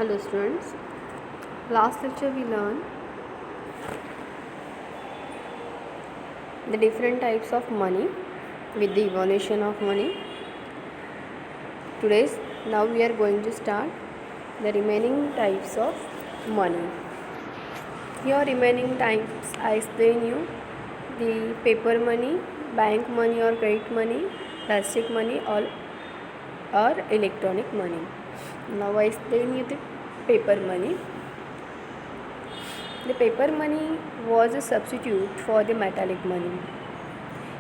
Hello students. Last lecture we learned the different types of money with the evolution of money. Today's now we are going to start the remaining types of money. Here remaining types I explain you the paper money, bank money or credit money, plastic money or electronic money. Now I explain you the paper money. The paper money was a substitute for the metallic money.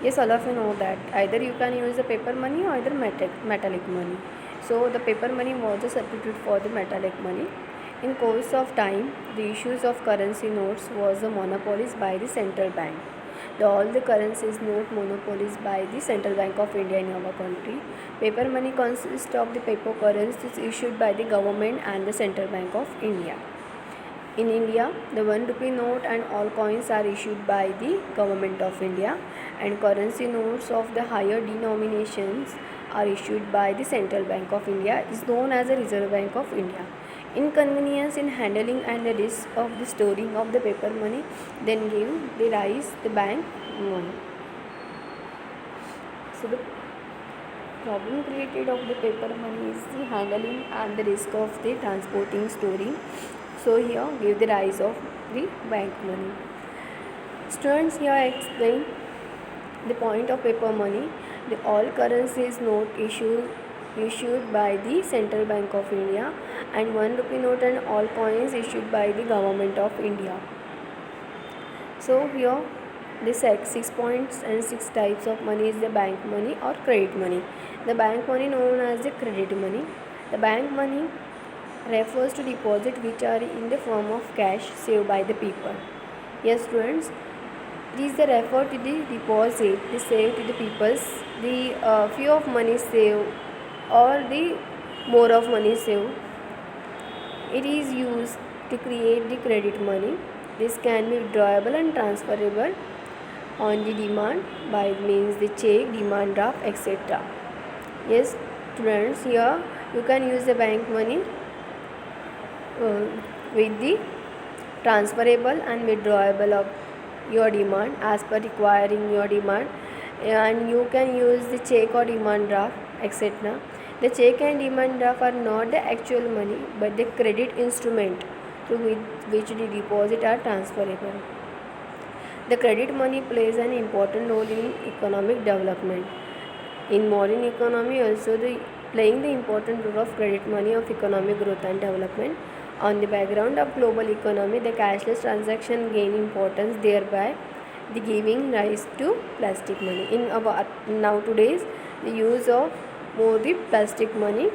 Yes, all of you know that either you can use the paper money or either metallic money. So the paper money was a substitute for the metallic money. In course of time, the issues of currency notes was the monopolies by the central bank. All the currencies note monopolies by the Central Bank of India in our country. Paper money consists of the paper currencies issued by the government and the Central Bank of India. In India, the 1 rupee note and all coins are issued by the Government of India, and currency notes of the higher denominations are issued by the Central Bank of India, is known as the Reserve Bank of India. Inconvenience in handling and the risk of the storing of the paper money then gave the rise the bank money. So the problem created of the paper money is the handling and the risk of the transporting, storing. So here give the rise of the bank money. Students, here I explain the point of paper money. The all currencies note issued by the Central Bank of India, and 1 rupee note and all coins issued by the Government of India. So here the 6 points and 6 types of money is the bank money or credit money. The bank money known as the credit money. The bank money refers to deposit which are in the form of cash saved by the people. Yes, students, it is the refer to the deposit the saved to the people's the few of money saved or the more of money saved. It is used to create the credit money. This can be withdrawable and transferable on the demand by means the check, demand draft, etc. Yes, students, here you can use the bank money with the transferable and withdrawable of your demand as per requiring your demand, and you can use the check or demand draft, etc. The check and demand draft are not the actual money but the credit instrument through which the deposit are transferable. The credit money plays an important role in economic development. In modern economy also playing the important role of credit money of economic growth and development. On the background of global economy, the cashless transaction gain importance, thereby the giving rise to plastic money. In our now today's the use of more the plastic money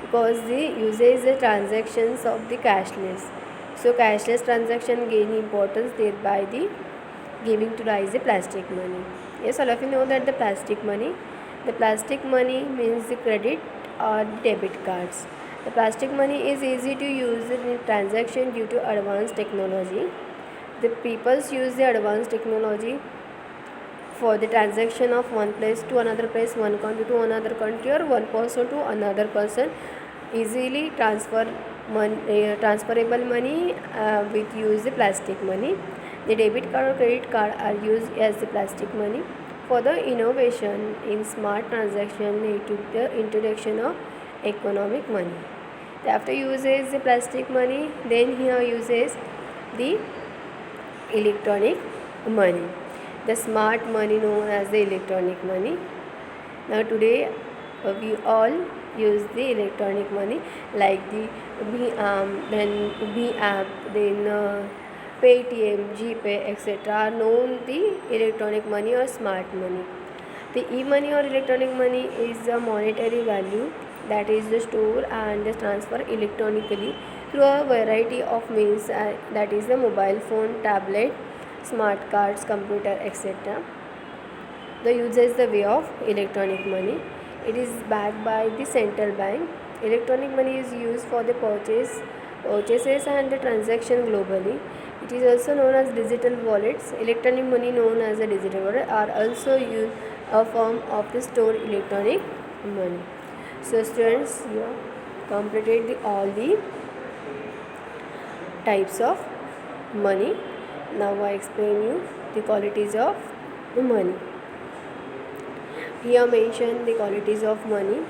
because the usage the transactions of the cashless. So cashless transaction gain importance, thereby the giving to rise the plastic money. Yes, all of you know that the plastic money means the credit or debit cards. The plastic money is easy to use in transaction due to advanced technology. The peoples use the advanced technology for the transaction of one place to another place, one country to another country, or one person to another person. Easily transferable money with use the plastic money. The debit card or credit card are used as the plastic money. For the innovation in smart transaction led to the introduction of economic money. After uses the plastic money, then here uses the electronic money. The smart money known as the electronic money. Now today we all use the electronic money like the then app, then Paytm, GPay, etc. are known the electronic money or smart money. The e-money or electronic money is a monetary value that is the store and the transfer electronically through a variety of means, that is the mobile phone, tablet, smart cards, computer, etc. The user is the way of electronic money. It is backed by the central bank. Electronic money is used for the purchases and the transaction globally. It is also known as digital wallets. Electronic money known as a digital wallet are also used a form of the store electronic money. So students, here completed all the types of money. Now I explain you the qualities of money. Here mention the qualities of money.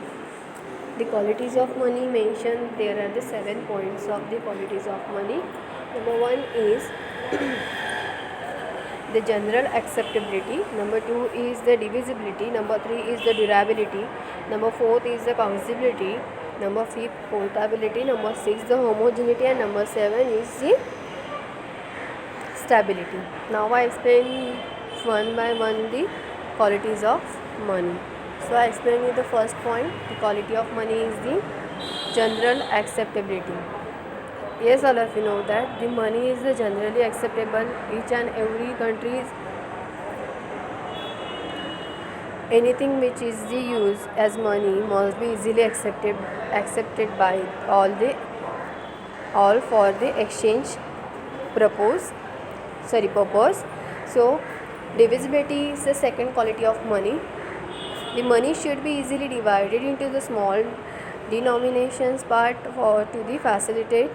The qualities of money mentioned, there are the 7 points of the qualities of money. Number 1 is the general acceptability. Number 2 is the divisibility. Number 3 is the durability. Number 4 is the countability. Number 5 portability. Number 6 the homogeneity, and number 7 is the stability. Now I explain one by one the qualities of money. So I explain you the first point. The quality of money is the general acceptability. Yes, all of you know that the money is generally acceptable. Each and every country, anything which is the use as money must be easily accepted by all for the exchange purpose. So divisibility is the second quality of money. The money should be easily divided into the small denominations part to facilitate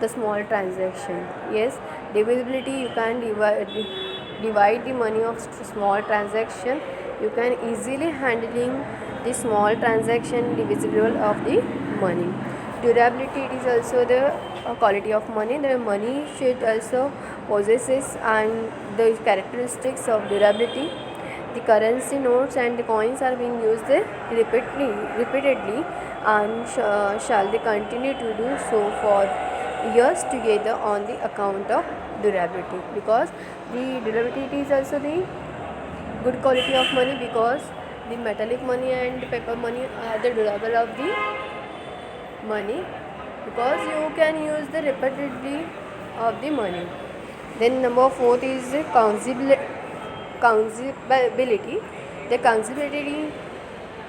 the small transaction. Yes, divisibility, you can divide the money of small transaction. You can easily handling the small transaction divisible of the money. Durability, it is also the quality of money. The money should also possesses and the characteristics of durability. The currency notes and the coins are being used repeatedly and shall they continue to do so for years together on the account of durability, because the durability is also the good quality of money, because the metallic money and paper money are the durable of the money, because you can use the repeatedly of the money. Then number 4 is the countability. The countability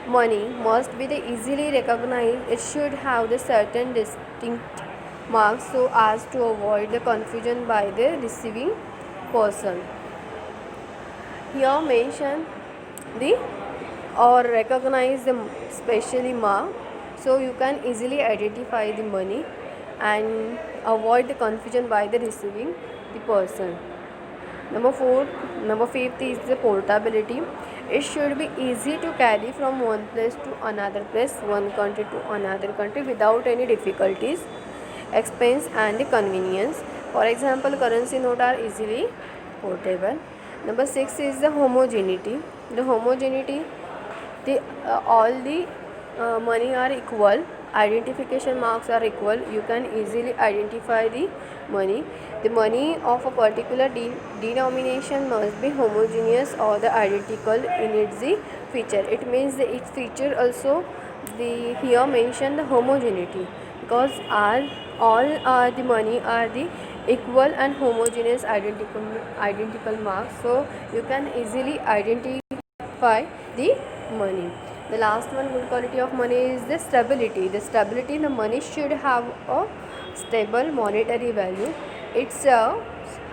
money must be the easily recognized. It should have the certain distinct marks so as to avoid the confusion by the receiving person. Here mention the or recognize the specially mark, so you can easily identify the money and avoid the confusion by the receiving the person. Number 5th is the portability. It should be easy to carry from one place to another place, one country to another country without any difficulties, expense and the convenience. For example, currency notes are easily portable. Number 6 is the homogeneity. The homogeneity, all the money are equal, identification marks are equal, you can easily identify the money. The money of a particular denomination must be homogeneous or the identical in its feature. It means that its feature also the here mentioned the homogeneity, because all the money are the equal and homogeneous identical marks, so you can easily identify the money. The last one good quality of money is the stability. The money should have a stable monetary value. It serves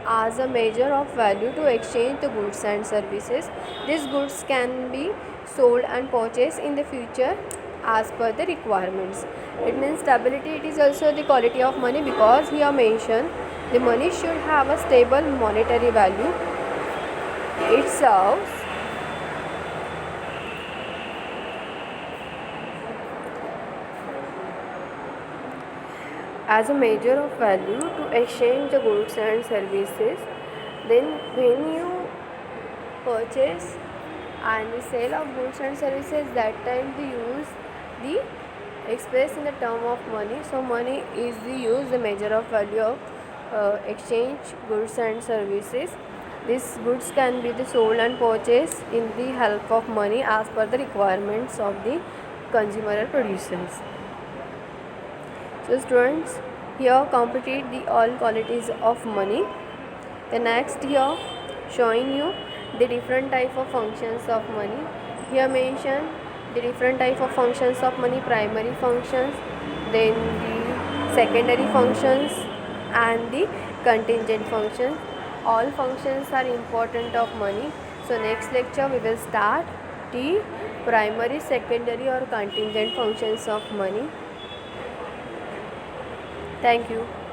as a measure of value to exchange the goods and services. These goods can be sold and purchased in the future as per the requirements. It means stability, it is also the quality of money, because here mentioned the money should have a stable monetary value. It serves as a measure of value to exchange the goods and services. Then when you purchase and the sale of goods and services, that time they use the express in the term of money. So money is the measure of value of exchange goods and services. These goods can be sold and purchased in the help of money as per the requirements of the consumer or producers. So students, here complete the all qualities of money. The next here showing you the different type of functions of money. Here mention the different type of functions of money: primary functions, then the secondary functions and the contingent functions. All functions are important of money. So next lecture we will start the primary, secondary or contingent functions of money. Thank you.